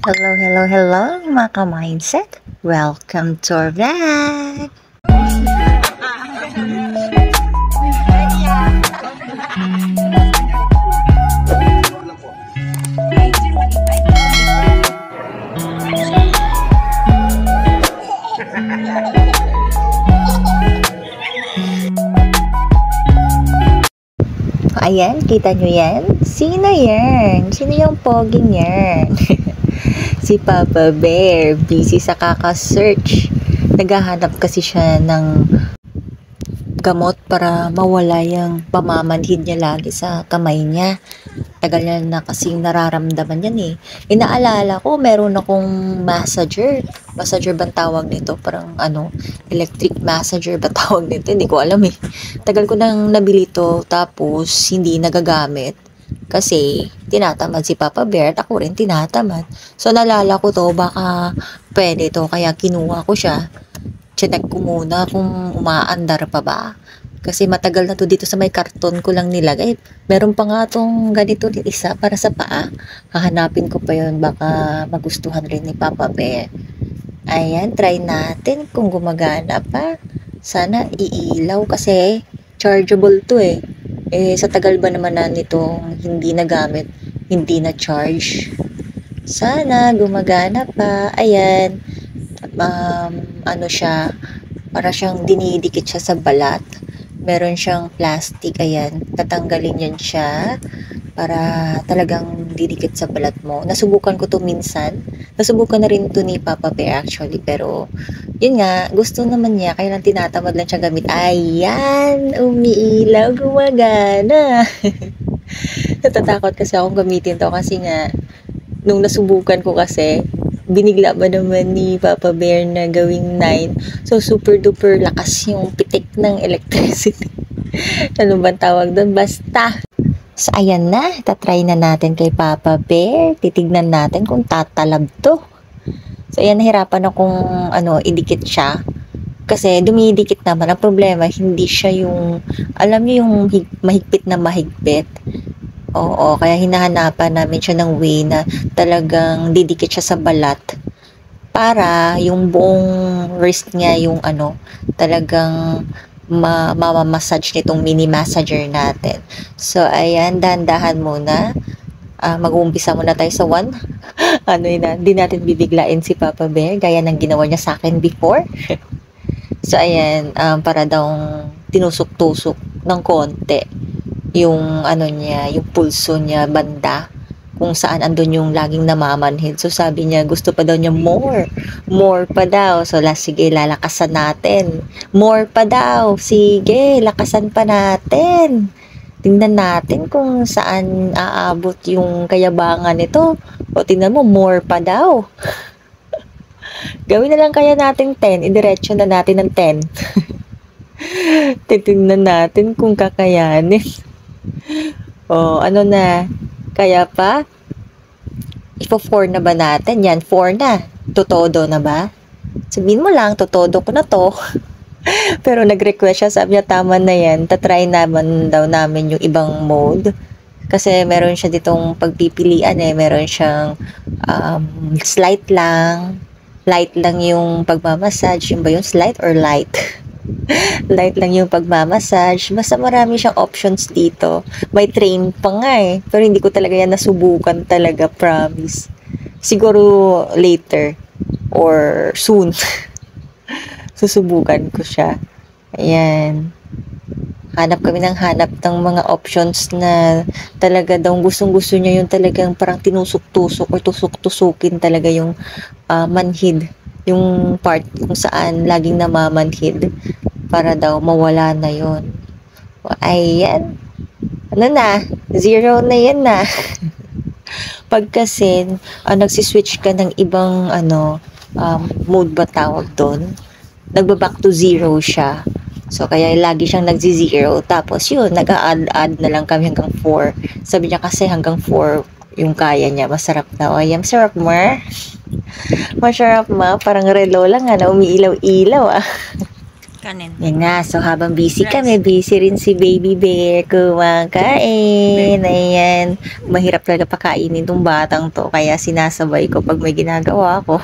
Hello, hello, hello, mga ka-mindset. Welcome to our vlog. Ayan, kita nyo yan? Sino yan? Sino yung poging yan? Si Papa Bear, busy sa kaka-search. Naghahanap kasi siya ng gamot para mawala yung pamamanhid niya lagi sa kamay niya. Tagal niya na kasing nararamdaman yan eh. Inaalala ko, meron akong massager. Massager ba tawag nito? Parang electric massager ba tawag nito? Hindi ko alam eh. Tagal ko nang nabili to, tapos hindi nagagamit. Kasi tinatamad si Papa Bear at ako rin tinatamad. So nalala ko to, baka pwede to, kaya kinuha ko siya. Chinek ko muna kung umaandar pa ba. Kasi matagal na to dito sa may karton ko lang nilagay. Meron pa nga tong ganito isa para sa paa. Hahanapin ko pa yun, baka magustuhan rin ni Papa Bear. Ayan, try natin kung gumagana pa. Sana iilaw kasi chargeable to eh. Sa tagal ba naman na nitong hindi nagamit, hindi na charge. Sana gumagana pa. Ayan. Siya, para siyang dinidikit siya sa balat. Meron siyang plastic, ayan. Tatanggalin yan siya para talagang didikit sa balat mo. Nasubukan ko to minsan. Nasubukan na rin to ni Papa Bear actually. Pero, yun nga, gusto naman niya. Kaya lang tinatamad lang siya gamit. Ayan! Umiilaw, gumagana. Natatakot kasi akong gamitin to kasi nga, nung nasubukan ko kasi, binigla ba naman ni Papa Bear na gawing 9. So, super duper lakas yung pitik ng electricity. Ano ba tawag doon? Basta. So, ayan na. Tatry na natin kay Papa Bear. Titignan natin kung tatalab to. So, ayan, nahirapan akong idikit siya. Kasi dumidikit naman. Ang problema, hindi siya yung, alam niyo yung mahigpit na mahigpit. Oo, kaya hinahanapan namin siya ng way na talagang didikit siya sa balat para yung buong wrist niya yung talagang mamamassage nitong mini massager natin. So, ayan, dahan-dahan muna. Mag-uumpisa muna tayo sa 1. Hindi natin bibiglain si Papa Bear gaya ng ginawa niya sa akin before. So, ayan, para daw tinusok-tusok ng konti yung yung pulso niya banda kung saan andun yung laging namamanhid. So sabi niya gusto pa daw niya more pa daw. So sige, lalakasan natin. More pa daw. Sige, lakasan pa natin. Tingnan natin kung saan aabot yung kayabangan nito. O tingnan mo, more pa daw. Gawin na lang kaya natin 10. Idiretso na natin ng 10. Titingnan natin kung kakayanin. Na? Kaya pa? Ipo 4 na ba natin? Yan, 4 na. Totodo na ba? Sabihin mo lang, totodo ko na to. Pero nag-request siya, sabi niya, tama na yan. Tatry naman daw namin yung ibang mode. Kasi meron siya ditong pagpipilian eh. Meron siyang slight lang. Light lang yung pagmamassage. Yung ba yung slight or light? Light lang yung pagmamassage. Basta marami siyang options dito. May train pa nga eh. Pero hindi ko talaga yan nasubukan talaga, promise. Siguro later or soon. Susubukan ko siya. Ayan. Hanap kami ng mga options na talaga daw gustong-gusto niya yung talagang parang tinusok-tusok or tusok-tusukin talaga yung manhid. Yung part kung saan laging namamanhid para daw mawala na yon. Ayan. Na? 0 na yan na. Pag kasi nagsiswitch ka ng ibang mode ba tawag doon, nagba-back to 0 siya. So, kaya lagi siyang nagzi-0. Tapos yun, nag-a-add na lang kami hanggang 4. Sabi niya kasi hanggang 4 yung kaya niya. Masarap na. Ay, masarap ma. Masarap ma. Parang relo lang umiilaw-ilaw Kanin. Yan nga, so habang busy kami, busy rin si Baby Bear kumakain. Ayan, mahirap talaga pakainin tong batang to, kaya sinasabay ko pag may ginagawa ko.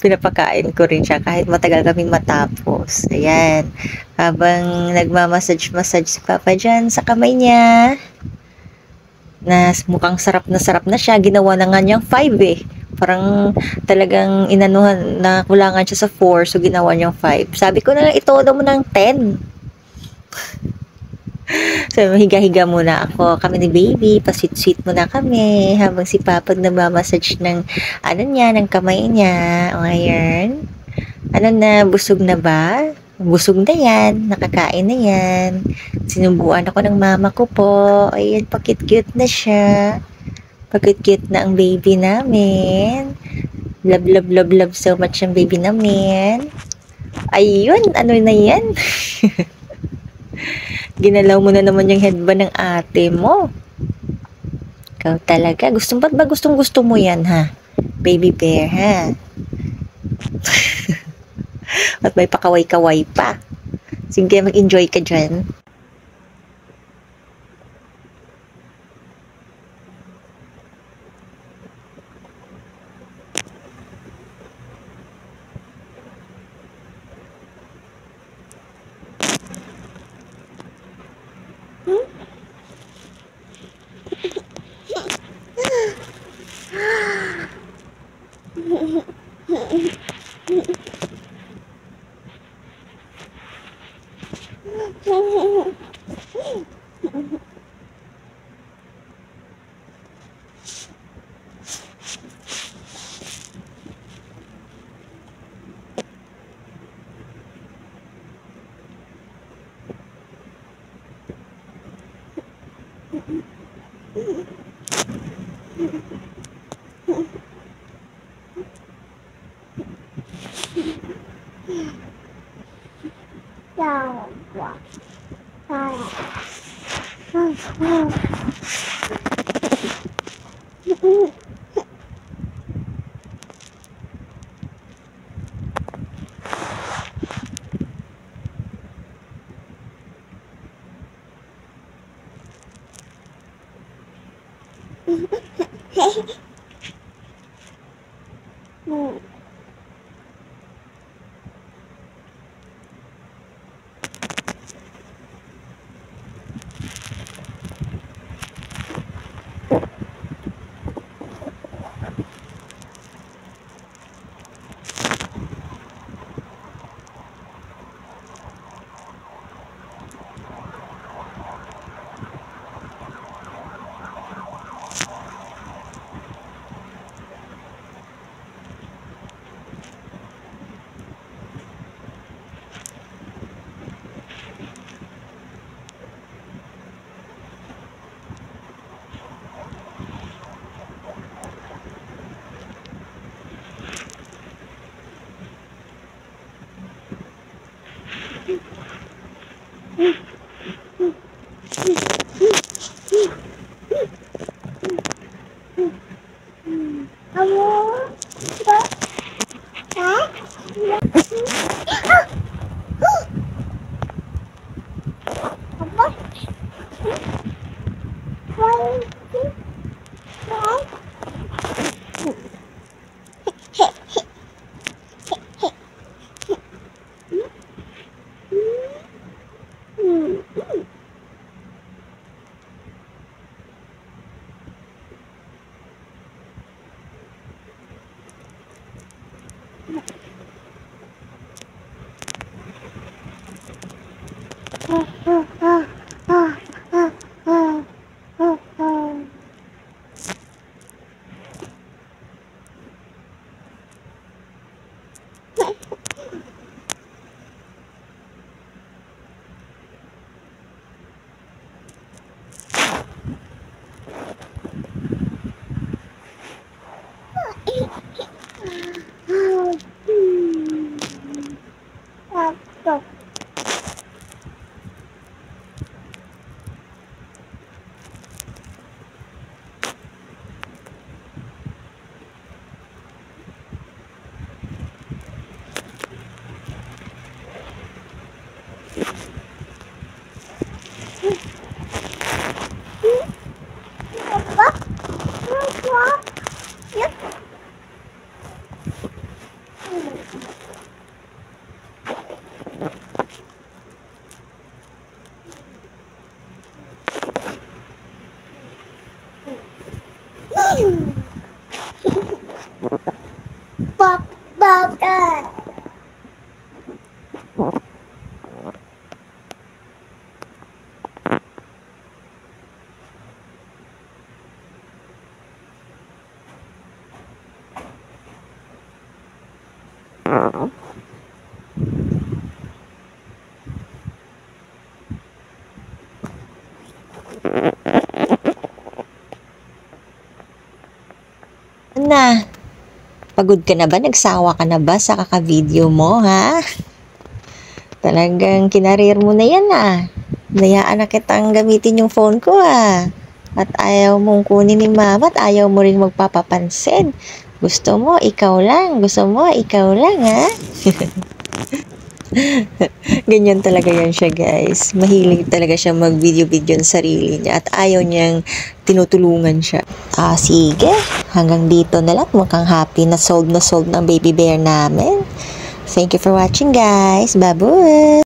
Pinapakain ko rin siya kahit matagal kaming matapos. Ayan, habang nagmamassage-massage si Papa dyan sa kamay niya, na mukhang sarap na siya, ginawa na nga niyang 5 eh. Parang talagang inanuhan na kulangan siya sa 4, so ginawa niyang 5. Sabi ko na lang, ito mo ng 10. So, higa-higa muna ako. Kami ni Baby, pa-sweet-sweet muna kami. Habang si Papa nagmamassage ng, ano niya, ng kamay niya. O, ayan. Ano na, busog na ba? Busog na yan. Nakakain na yan. Sinubuan ako ng mama ko po. Ayan, pakit-cute na siya. Pakit-cute na ang baby namin. Love, love, love, love so much ang baby namin. Ayun, ano na yan? Ginalaw mo na naman yung headband ng ate mo. Ikaw talaga. Ba't ba gustong gusto mo yan, ha? Baby Bear, ha? At may pakaway-kaway pa. Sige, mag-enjoy ka dyan. Pop, pop, Na, pagod ka na ba? Nagsawa ka na ba sa kaka-video mo, ha? Talagang kinarir mo na yan, Nayaan na kitang gamitin yung phone ko, At ayaw mong kunin ni mama at ayaw mo ring magpapapansin. Gusto mo, ikaw lang. Gusto mo, ikaw lang, ha? Ganyan talaga yan siya, guys. Mahilig talaga siya mag-video-video ng sarili niya at ayaw niyang tinutulungan siya. Sige. Hanggang dito na lang. Mukhang happy na solved ng baby bear namin. Thank you for watching, guys. Bye-bye!